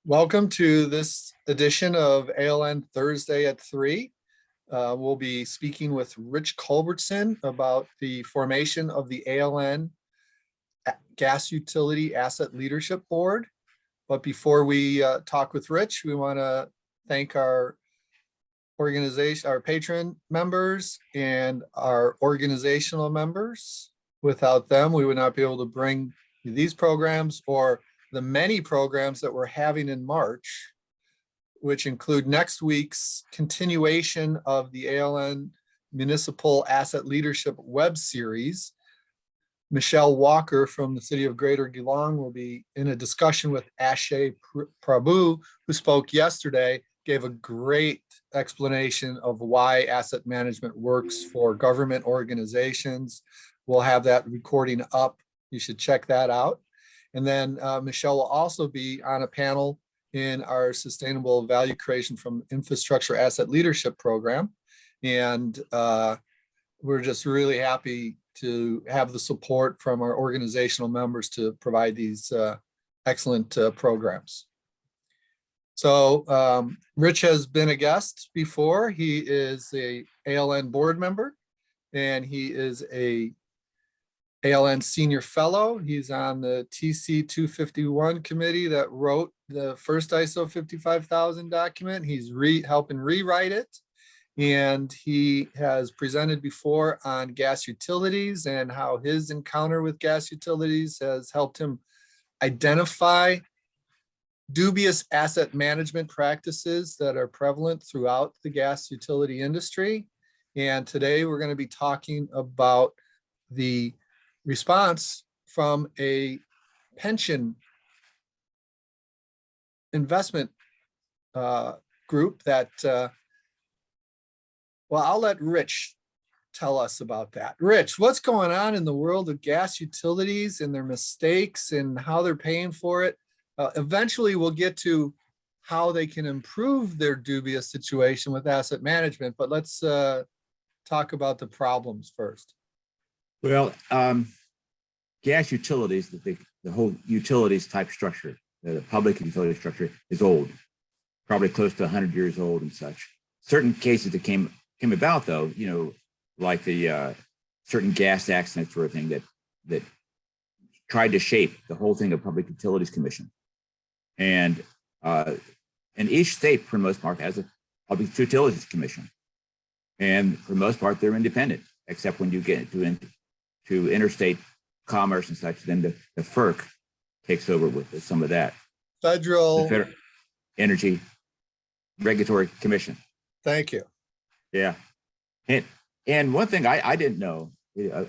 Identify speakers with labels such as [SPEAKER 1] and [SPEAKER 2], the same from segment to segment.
[SPEAKER 1] Welcome to this edition of ALN Thursday at 3. We'll be speaking with Rich Culbertson about the formation of the ALN Gas Utility Asset Leadership Board. But before we talk with Rich, we want to thank our organization, our patron members and our organizational members. Without them, we would not be able to bring these programs or the many programs that we're having in March, which include next week's continuation of the ALN Municipal Asset Leadership web series. Michelle Walker from the city of Greater Geelong will be in a discussion with Ashay Prabhu, who spoke yesterday, gave a great explanation of why asset management works for government organizations. We'll have that recording up. You should check that out. And then Michelle will also be on a panel in our Sustainable Value Creation from Infrastructure Asset Leadership program. And we're just really happy to have the support from our organizational members to provide these excellent programs. So Rich has been a guest before. He is a ALN board member and he is a ALN Senior Fellow. He's on the TC 251 committee that wrote the first ISO 55000 document. He's helping rewrite it. And he has presented before on gas utilities and how his encounter with gas utilities has helped him identify dubious asset management practices that are prevalent throughout the gas utility industry. And today we're going to be talking about the response from a pension investment group that, well, I'll let Rich tell us about that. Rich, what's going on in the world of gas utilities and their mistakes and how they're paying for it? Eventually, we'll get to how they can improve their dubious situation with asset management, but let's talk about the problems first.
[SPEAKER 2] Well, gas utilities, the whole utilities type structure, the public utility structure is old, probably close to 100 years old and such. Certain cases that came about though, you know, like the certain gas acts and that sort of thing that tried to shape the whole thing of Public Utilities Commission. And each state, for the most part, has a Public Utilities Commission. And for the most part, they're independent, except when you get to interstate commerce and such, then the FERC takes over with some of that.
[SPEAKER 1] Federal
[SPEAKER 2] Energy Regulatory Commission.
[SPEAKER 1] Thank you.
[SPEAKER 2] Yeah. And one thing I didn't know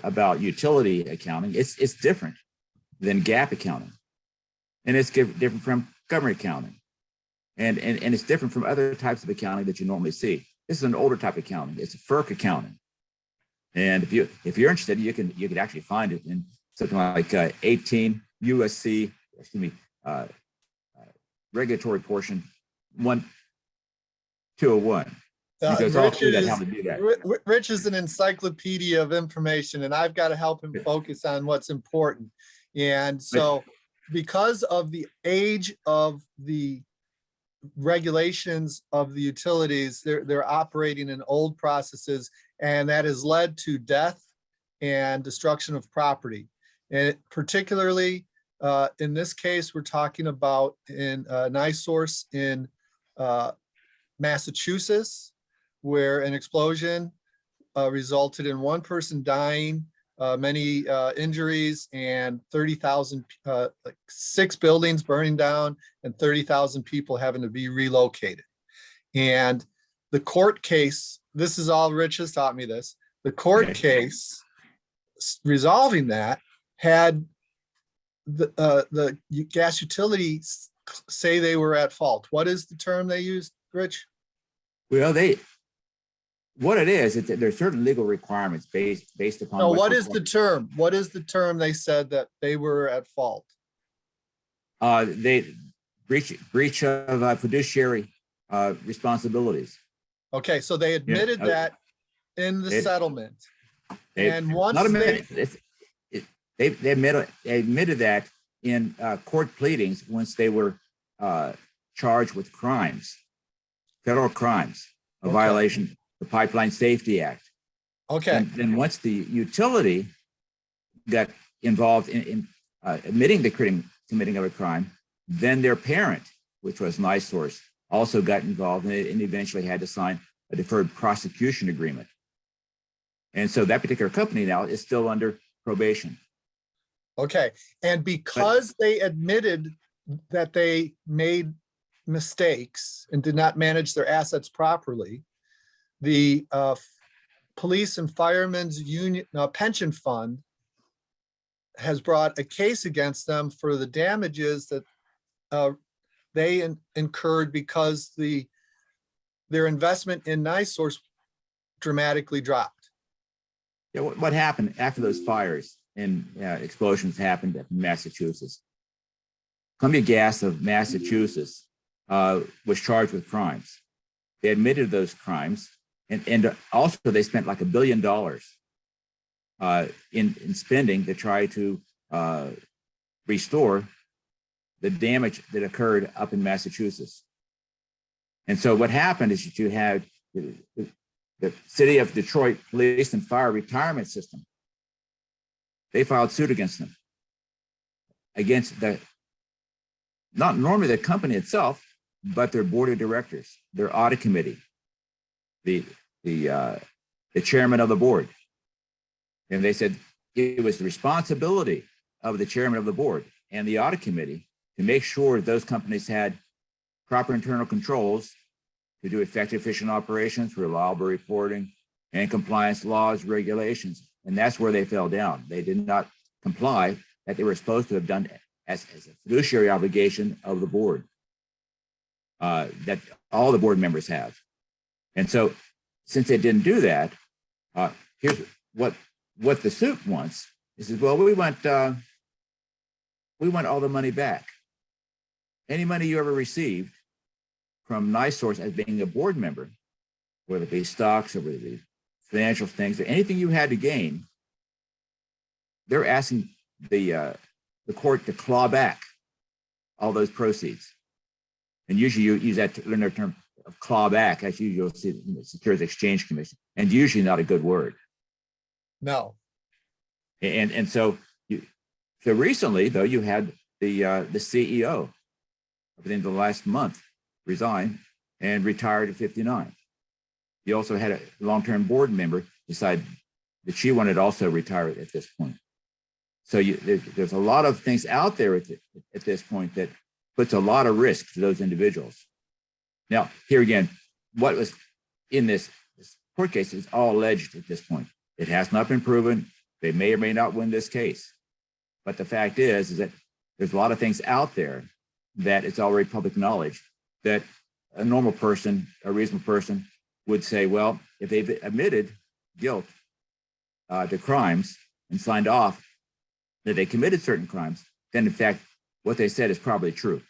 [SPEAKER 2] about utility accounting, it's different than GAAP accounting. And it's different from government accounting. And it's different from other types of accounting that you normally see. This is an older type of accounting. It's a FERC accounting. And if you're interested, you could actually find it in something like 18 USC, regulatory portion 1201. Because all through that how to do that.
[SPEAKER 1] Rich is an encyclopedia of information, and I've got to help him focus on what's important. And so, because of the age of the regulations of the utilities, they're operating in old processes, and that has led to death and destruction of property. And particularly in this case, we're talking about in NiSource in Massachusetts, where an explosion resulted in one person dying, many injuries, and 30,000, 6 buildings burning down, and 30,000 people having to be relocated. And the court case, this is all Rich has taught me this, the court case resolving that had the gas utilities say they were at fault. What is the term they used, Rich?
[SPEAKER 2] Well, what it is that there's certain legal requirements based upon.
[SPEAKER 1] No, what is the term? What is the term they said that they were at fault?
[SPEAKER 2] They breach of fiduciary responsibilities.
[SPEAKER 1] Okay, so they admitted that in the settlement. And once
[SPEAKER 2] they admitted that in court pleadings once they were charged with crimes, federal crimes, a
[SPEAKER 1] Okay.
[SPEAKER 2] violation of the Pipeline Safety Act.
[SPEAKER 1] Okay,
[SPEAKER 2] Then once the utility got involved in admitting the committing of a crime, then their parent, which was NiSource, also got involved and eventually had to sign a deferred prosecution agreement. And so that particular company now is still under probation.
[SPEAKER 1] okay. And because they admitted that they made mistakes and did not manage their assets properly, the Police and Firemen's Union Pension Fund has brought a case against them for the damages that they incurred because their investment in NiSource dramatically dropped.
[SPEAKER 2] Yeah, what happened after those fires and explosions happened in Massachusetts? Columbia Gas of Massachusetts was charged with crimes. They admitted those crimes, and also they spent like $1 billion in spending to try to restore the damage that occurred up in Massachusetts. And so what happened is that you had the city of Detroit Police and Fire Retirement System. They filed suit against them, against not normally the company itself, but their board of directors, their audit committee, the chairman of the board. And they said it was the responsibility of the chairman of the board and the audit committee to make sure those companies had proper internal controls to do effective, efficient operations, reliable reporting, and compliance laws, regulations. And that's where they fell down. They did not comply that they were supposed to have done as a fiduciary obligation of the board that all the board members have. And so since they didn't do that, here's what the suit wants. It says, well, we want all the money back. Any money you ever received from NiSource as being a board member, whether it be stocks or whether it be financial things or anything you had to gain, they're asking the court to claw back all those proceeds. And usually you use that to learn their term of claw back, as you'll see in the Securities Exchange Commission, and usually not a good word.
[SPEAKER 1] No.
[SPEAKER 2] And so recently, though, you had the CEO within the last month resign and retired at 59. You also had a long-term board member decide that she wanted to also retire at this point. So there's a lot of things out there at this point that puts a lot of risk to those individuals. Now, here again, what was in this court case is all alleged at this point. It has not been proven. They may or may not win this case. But the fact is that there's a lot of things out there that it's already public knowledge that a normal person, a reasonable person would say, well, if they've admitted guilt to crimes and signed off that they committed certain crimes, then in fact, what they said is probably true.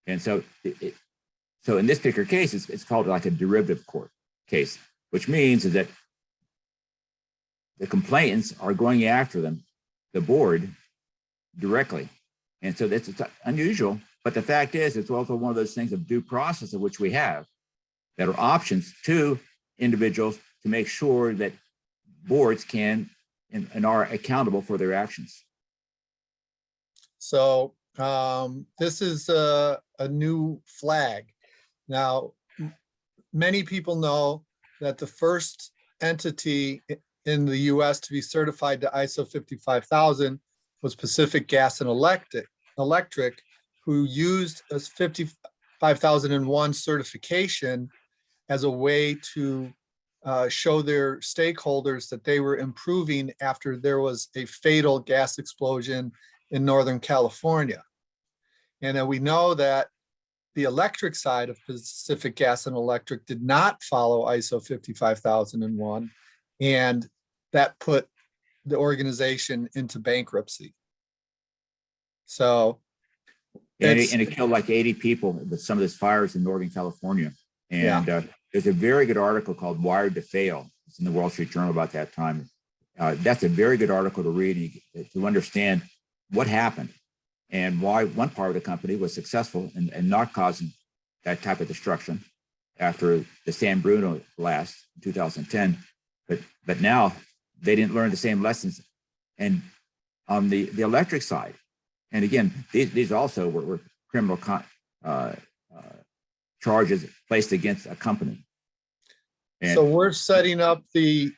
[SPEAKER 2] And so, so in this particular case, it's called like a derivative court case, which means that the complainants are going after them, the board, directly. And so that's unusual. But the fact is, it's also one of those things of due process of which we have that are options to individuals to make sure that boards can and are accountable for their actions.
[SPEAKER 1] So this is a new flag. Now, many people know that the first entity in the US to be certified to ISO 55000 was Pacific Gas and Electric, who used a 55001 certification as a way to show their stakeholders that they were improving after there was a fatal gas explosion in Northern California. And then we know that the electric side of Pacific Gas and Electric did not follow ISO 55001, and that put the organization into bankruptcy. So
[SPEAKER 2] and it killed like 80 people with some of these fires in Northern California. And there's a very good article called Wired to Fail. It's in the Wall Street Journal about that time. That's a very good article to read to understand what happened. and why one part of the company was successful and not causing that type of destruction after the San Bruno blast in 2010. But now they didn't learn the same lessons. And on the electric side, and again, these also were criminal charges placed against a company. And
[SPEAKER 1] so we're setting up the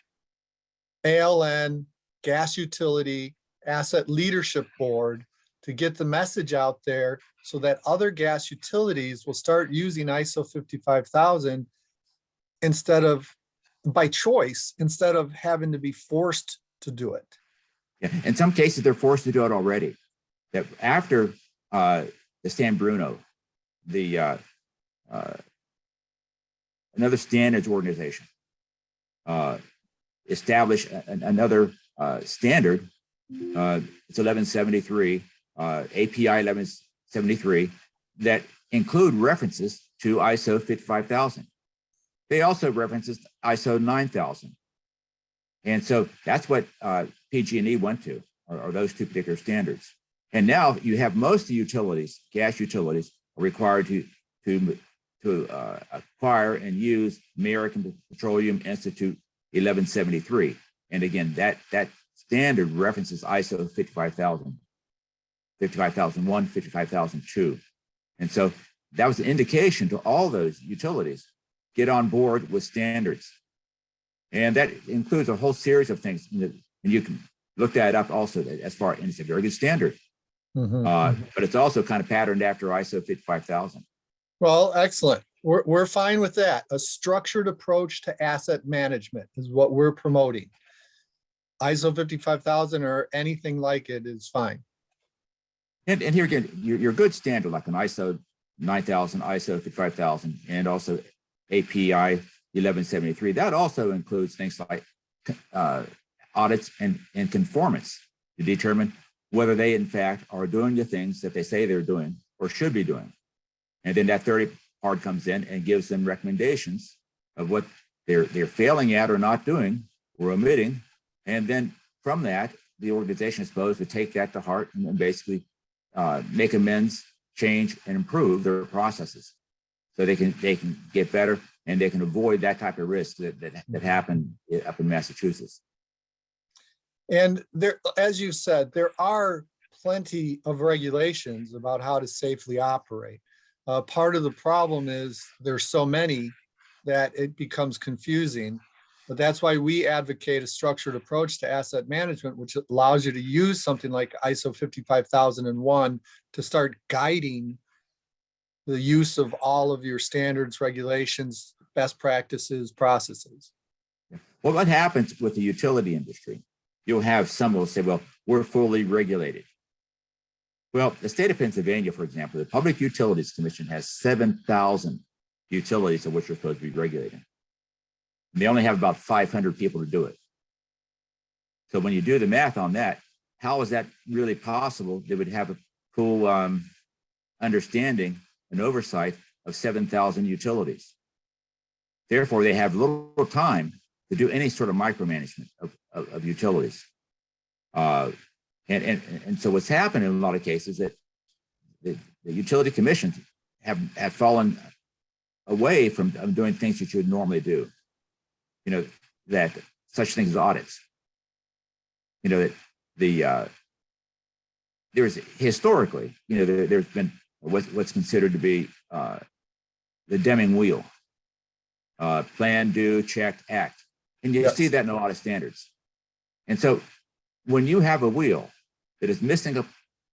[SPEAKER 1] ALN Gas Utility Asset Leadership Board to get the message out there so that other gas utilities will start using ISO 55000 instead of by choice, instead of having to be forced to do it.
[SPEAKER 2] yeah, in some cases, they're forced to do it already. That after the San Bruno, another standards organization established another standard. It's 1173, API 1173, that include references to ISO 55000. They also references ISO 9000. And so that's what PG&E went to, are those two particular standards. And now you have most of the utilities, gas utilities, are required to acquire and use American Petroleum Institute 1173. And again, that standard references ISO 55000, 55001, 55002. And so that was an indication to all those utilities, get on board with standards. And that includes a whole series of things. And you can look that up also as far as it's a very good standard. But it's also kind of patterned after ISO 55000.
[SPEAKER 1] Well, excellent. We're fine with that. A structured approach to asset management is what we're promoting. ISO 55000 or anything like it is fine.
[SPEAKER 2] And here again, your good standard like an ISO 9000, ISO 55000, and also API 1173. That also includes things like audits and conformance to determine whether they in fact are doing the things that they say they're doing or should be doing. And then that third part comes in and gives them recommendations of what they're failing at or not doing or omitting. And then from that, the organization is supposed to take that to heart and basically make amends, change, and improve their processes so they can get better and they can avoid that type of risk that happened up in Massachusetts.
[SPEAKER 1] And there, as you said, there are plenty of regulations about how to safely operate. Part of the problem is there's so many that it becomes confusing, but that's why we advocate a structured approach to asset management, which allows you to use something like ISO 55001 to start guiding the use of all of your standards, regulations, best practices, processes.
[SPEAKER 2] Well, what happens with the utility industry? You'll have some will say, well, we're fully regulated. Well, the state of Pennsylvania, for example, the Public Utilities Commission has 7,000 utilities of which are supposed to be regulated. They only have about 500 people to do it. So when you do the math on that, how is that really possible? They would have a full understanding and oversight of 7,000 utilities. Therefore, they have little time to do any sort of micromanagement of utilities. And so what's happened in a lot of cases that the utility commissions have fallen away from doing things that you would normally do. You know, that such things as audits. You know, that there's historically, you know, there's been what's considered to be the Deming wheel. Plan, do, check, act. And you see that in a lot of standards. And so when you have a wheel that is missing a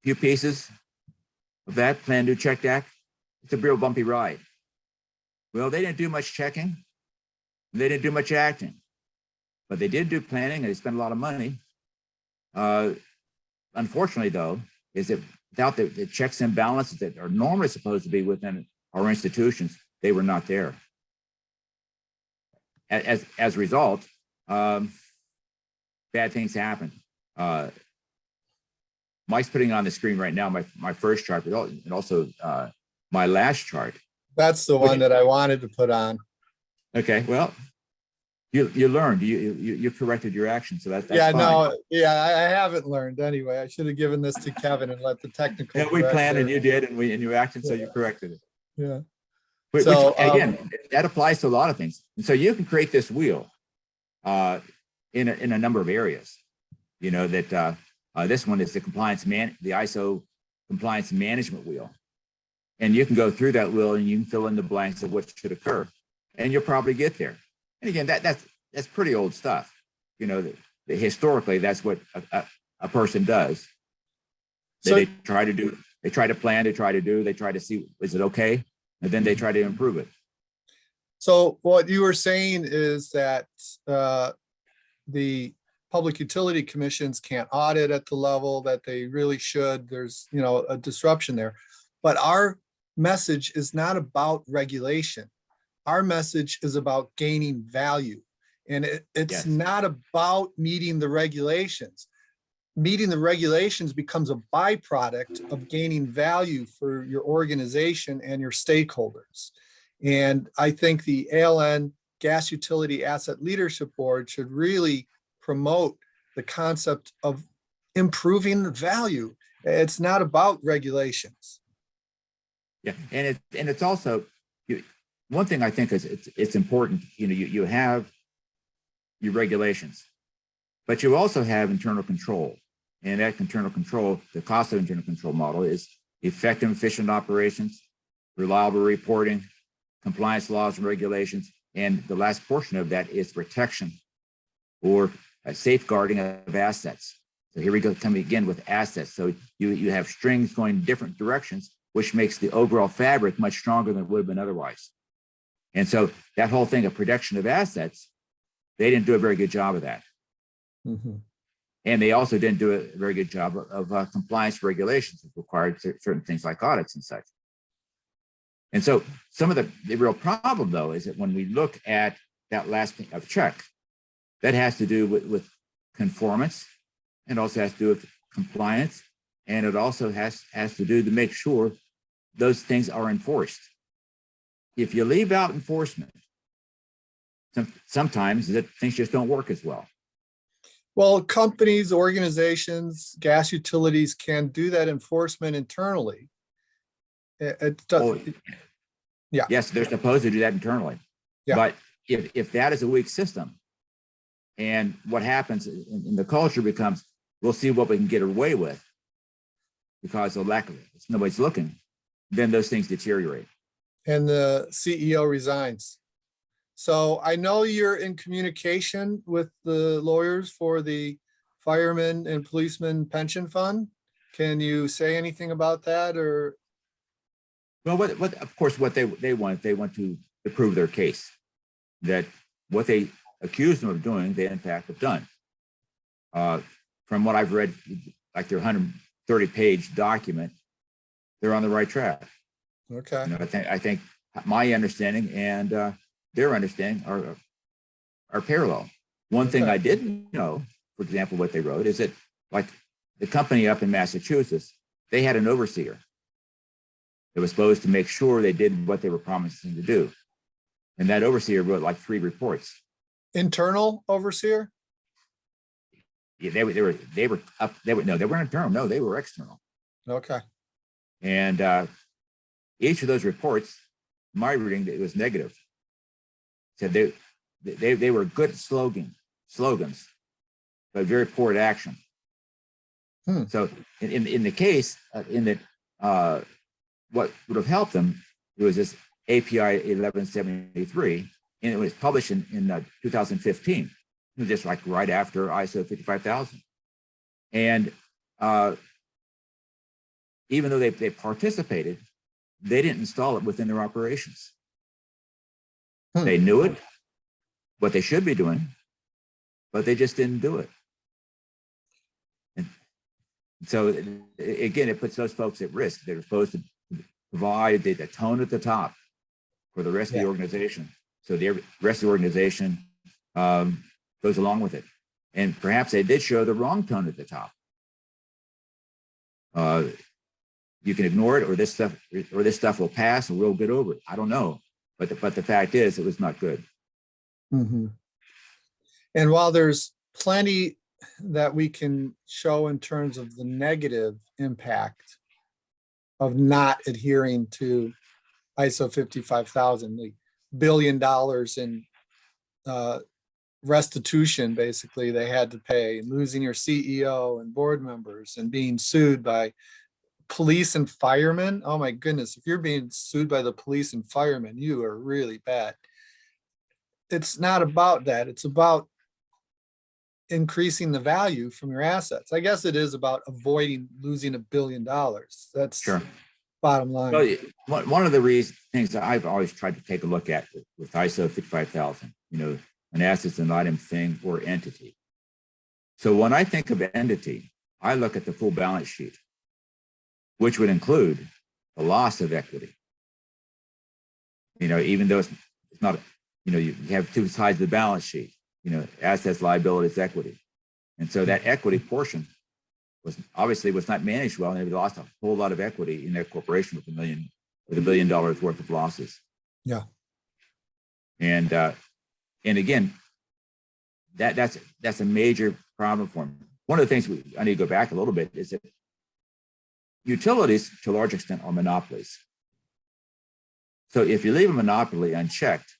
[SPEAKER 2] few pieces of that plan, do, check, act, it's a real bumpy ride. Well, they didn't do much checking. They didn't do much acting, but they did do planning and they spent a lot of money. Unfortunately, though, is that without the checks and balances that are normally supposed to be within our institutions, they were not there. As a result, bad things happen. Mike's putting on the screen right now my first chart, and also my last chart.
[SPEAKER 1] That's the one that I wanted to put on.
[SPEAKER 2] Okay, well, You learned, you corrected your actions, so that's
[SPEAKER 1] Yeah,
[SPEAKER 2] fine.
[SPEAKER 1] no, yeah, I haven't learned anyway. I should have given this to Kevin and let the technical
[SPEAKER 2] Yeah, we planned and
[SPEAKER 1] director.
[SPEAKER 2] you did, and you acted, so you corrected it.
[SPEAKER 1] Yeah.
[SPEAKER 2] Which
[SPEAKER 1] So,
[SPEAKER 2] again, that applies to a lot of things. And so you can create this wheel in a number of areas. You know that this one is the the ISO compliance management wheel, and you can go through that wheel and you can fill in the blanks of what should occur, and you'll probably get there. And again, that's pretty old stuff. You know, historically, that's what a person does.
[SPEAKER 1] So-
[SPEAKER 2] They try to do, they try to plan, they try to see, is it okay? And then they try to improve it.
[SPEAKER 1] So what you were saying is that the public utility commissions can't audit at the level that they really should. There's, a disruption there. But our message is not about regulation. Our message is about gaining value. And it's
[SPEAKER 2] Yes.
[SPEAKER 1] not about meeting the regulations. Meeting the regulations becomes a byproduct of gaining value for your organization and your stakeholders. And I think the ALN Gas Utility Asset Leadership Board should really promote the concept of improving the value. It's not about regulations.
[SPEAKER 2] Yeah, and it's also one thing I think is it's important. You have your regulations, but you also have internal control, and that internal control, the cost of internal control model is effective, efficient operations, reliable reporting, compliance laws and regulations, and the last portion of that is protection or safeguarding of assets. So here we go, coming again with assets. So you have strings going different directions, which makes the overall fabric much stronger than it would have been otherwise. And so that whole thing of protection of assets, they didn't do a very good job of that.
[SPEAKER 1] Mm-hmm.
[SPEAKER 2] And they also didn't do a very good job of compliance regulations that required certain things like audits and such. And so some of the real problem, though, is that when we look at that last thing of check, that has to do with conformance, and also has to do with compliance, and it also has to do to make sure those things are enforced. If you leave out enforcement, sometimes things just don't work as well.
[SPEAKER 1] Well, companies, organizations, gas utilities can do that enforcement internally. Yeah.
[SPEAKER 2] Yes, they're supposed to do that internally.
[SPEAKER 1] Yeah.
[SPEAKER 2] But if that is a weak system, and what happens in the culture becomes, we'll see what we can get away with because of lack of it. Nobody's looking, then those things deteriorate.
[SPEAKER 1] And the CEO resigns. So I know you're in communication with the lawyers for the firemen and policemen pension fund. Can you say anything about that? Or
[SPEAKER 2] well, of course, what they want to prove their case, that what they accuse them of doing, they in fact have done. From what I've read, like their 130-page document, they're on the right track.
[SPEAKER 1] Okay.
[SPEAKER 2] I think my understanding and their understanding are parallel. One thing I didn't know, for example, what they wrote is that, like the company up in Massachusetts, they had an overseer that was supposed to make sure they did what they were promising to do, and that overseer wrote like 3 reports. Internal
[SPEAKER 1] overseer?
[SPEAKER 2] Yeah, they were internal. No, they were external.
[SPEAKER 1] Okay.
[SPEAKER 2] And each of those reports, my reading, it was negative. Said they were good slogans, but very poor at action. So in the case, what would have helped them, it was this API 1173, and it was published in 2015, just like right after ISO 55000. And even though they participated, they didn't install it within their operations. They knew it, what they should be doing, but they just didn't do it. And so again, it puts those folks at risk. They're supposed to provide the tone at the top for the rest of the organization. So the rest of the organization goes along with it. And perhaps they did show the wrong tone at the top. You can ignore it, or this stuff will pass, and we'll get over it. I don't know, but the fact is, it was not good.
[SPEAKER 1] Mm-hmm. And while there's plenty that we can show in terms of the negative impact of not adhering to ISO 55000, the $1 billion in restitution, basically, they had to pay, losing your CEO and board members and being sued by police and firemen. Oh my goodness, if you're being sued by the police and firemen, you are really bad. It's not about that. It's about increasing the value from your assets. I guess it is about avoiding losing $1 billion. That's
[SPEAKER 2] Sure.
[SPEAKER 1] bottom line.
[SPEAKER 2] Well, one of the things that I've always tried to take a look at with ISO 55000, an asset's an item, thing, or entity. So when I think of entity, I look at the full balance sheet, which would include the loss of equity. Even though it's not, you have two sides of the balance sheet, assets, liabilities, equity. And so that equity portion was not managed well, and they lost a whole lot of equity in their corporation with $1 billion worth of losses.
[SPEAKER 1] Yeah.
[SPEAKER 2] And again, that's a major problem for them. One of the things I need to go back a little bit is that utilities, to a large extent, are monopolies. So if you leave a monopoly unchecked,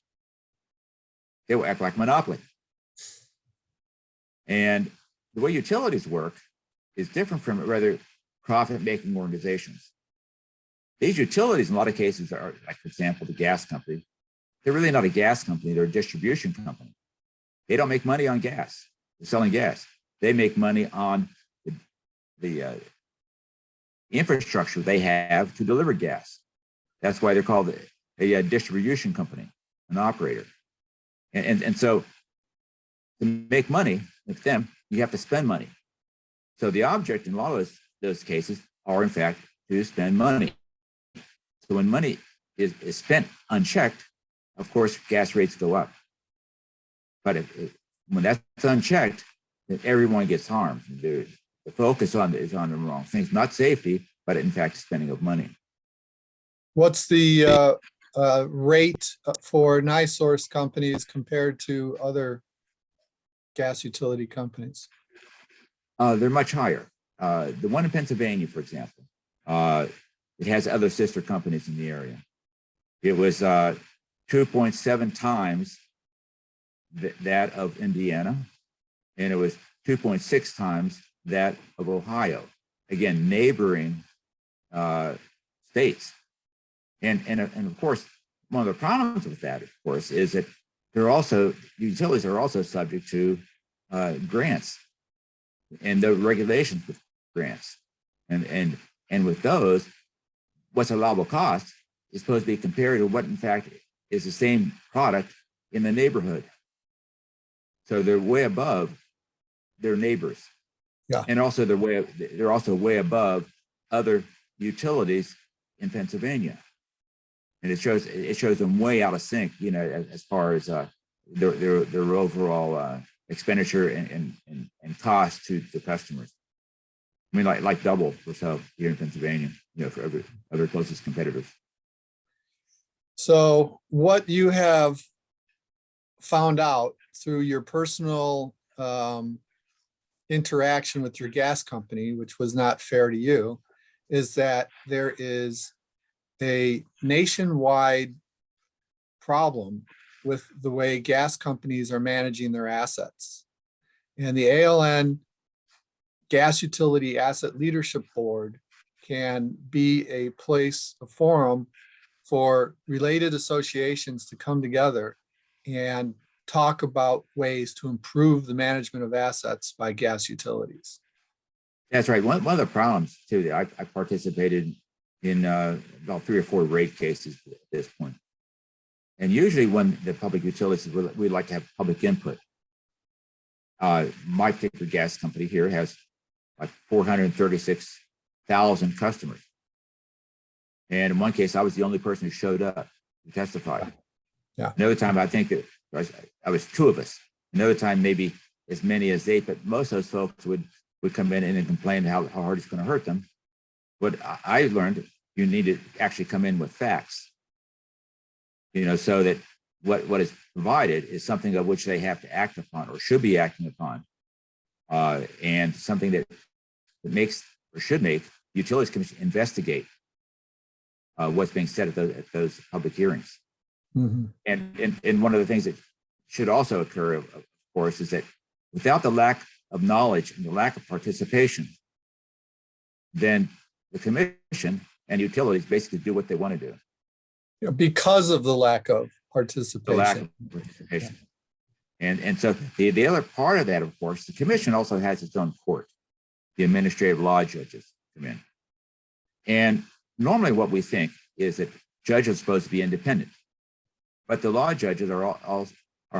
[SPEAKER 2] they will act like monopoly. And the way utilities work is different from rather profit-making organizations. These utilities, in a lot of cases, are, like, for example, the gas company. They're really not a gas company. They're a distribution company. They don't make money on gas. They're selling gas. They make money on the infrastructure they have to deliver gas. That's why they're called a distribution company, an operator. And so to make money with them, you have to spend money. So the object in a lot of those cases are, in fact, to spend money. So when money is spent unchecked, of course, gas rates go up. But when that's unchecked, then everyone gets harmed. The focus is on the wrong things, not safety, but in fact, spending of money.
[SPEAKER 1] What's the rate for NiSource companies compared to other gas utility companies?
[SPEAKER 2] They're much higher. The one in Pennsylvania, for example, it has other sister companies in the area. It was 2.7 times that of Indiana, and it was 2.6 times that of Ohio. Again, neighboring states. And of course, one of the problems with that, of course, is that utilities are also subject to grants and the regulations with grants. And with those, what's allowable cost is supposed to be compared to what, in fact, is the same product in the neighborhood. So they're way above their neighbors.
[SPEAKER 1] Yeah.
[SPEAKER 2] And also they're also way above other utilities in Pennsylvania. And it shows them way out of sync, as far as their overall expenditure and cost to the customers. I mean, like double or so here in Pennsylvania, for other closest competitors.
[SPEAKER 1] So what you have found out through your personal interaction with your gas company, which was not fair to you, is that there is a nationwide problem with the way gas companies are managing their assets. And the ALN Gas Utility Asset Leadership Board can be a place, a forum for related associations to come together and talk about ways to improve the management of assets by gas utilities.
[SPEAKER 2] That's right. One of the problems too, that I participated in about 3 or 4 rate cases at this point. And usually when the public utilities, we like to have public input. My particular gas company here has like 436,000 customers. And in one case, I was the only person who showed up to testify.
[SPEAKER 1] Yeah.
[SPEAKER 2] Another time, I think that I was 2 of us. Another time, maybe as many as 8, but most of those folks would come in and complain how hard it's going to hurt them. But I learned you need to actually come in with facts, so that what is provided is something of which they have to act upon or should be acting upon, and something that makes or should make the Utilities Commission investigate what's being said at those public hearings.
[SPEAKER 1] Mhm.
[SPEAKER 2] And one of the things that should also occur, of course, is that without the lack of knowledge and the lack of participation, then the commission and utilities basically do what they want to do.
[SPEAKER 1] Because of the lack of
[SPEAKER 2] The lack
[SPEAKER 1] participation.
[SPEAKER 2] of participation. And so the other part of that, of course, the commission also has its own court. The administrative law judges come in. And normally what we think is that judges are supposed to be independent, but the law judges are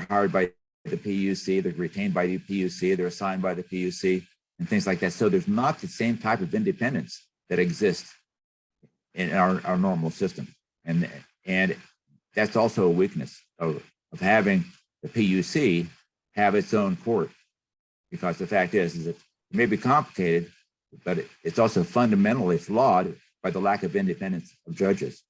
[SPEAKER 2] hired by the PUC, they're retained by the PUC, they're assigned by the PUC and things like that. So there's not the same type of independence that exists in our normal system. And that's also a weakness of having the PUC have its own court, because the fact is that it may be complicated, but it's also fundamentally flawed by the lack of independence of judges.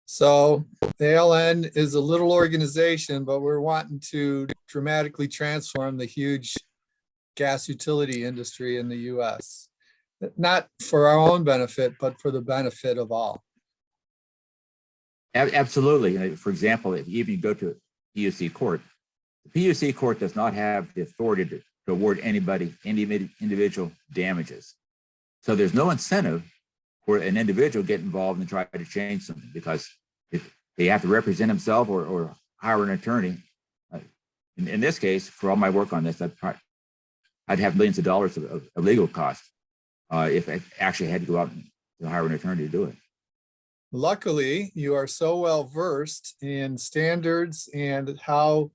[SPEAKER 1] So ALN is a little organization, but we're wanting to dramatically transform the huge gas utility industry in the US. Not for our own benefit, but for the benefit of all.
[SPEAKER 2] Absolutely. For example, if you even go to PUC court, the PUC court does not have the authority to award anybody individual damages. So there's no incentive for an individual to get involved and try to change something, because if they have to represent himself or hire an attorney. In this case, for all my work on this, I'd have millions of dollars of legal costs if I actually had to go out and hire an attorney to do it.
[SPEAKER 1] Luckily, you are so well versed in standards and how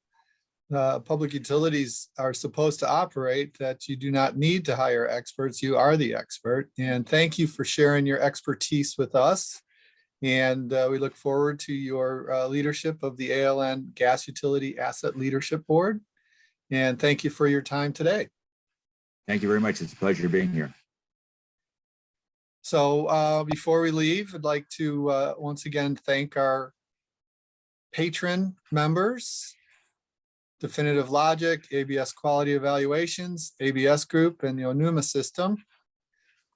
[SPEAKER 1] public utilities are supposed to operate that you do not need to hire experts. You are the expert. And thank you for sharing your expertise with us. And we look forward to your leadership of the ALN Gas Utility Asset Leadership Board. And thank you for your time today.
[SPEAKER 2] Thank you very much. It's a pleasure being here.
[SPEAKER 1] So before we leave, I'd like to once again thank our patron members, Definitive Logic, ABS Quality Evaluations, ABS Group, and the Onuma System,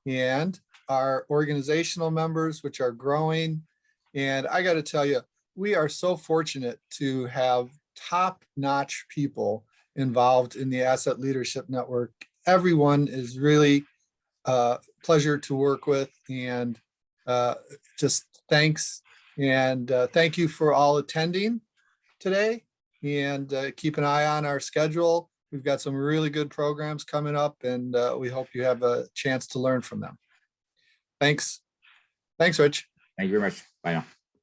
[SPEAKER 1] and our organizational members, which are growing. And I got to tell you, we are so fortunate to have top-notch people involved in the Asset Leadership Network. Everyone is really pleasure to work with, and just thanks. And thank you for all attending today, and keep an eye on our schedule. We've got some really good programs coming up, and we hope you have a chance to learn from them. Thanks. Thanks, Rich.
[SPEAKER 2] Thank you very much. Bye now.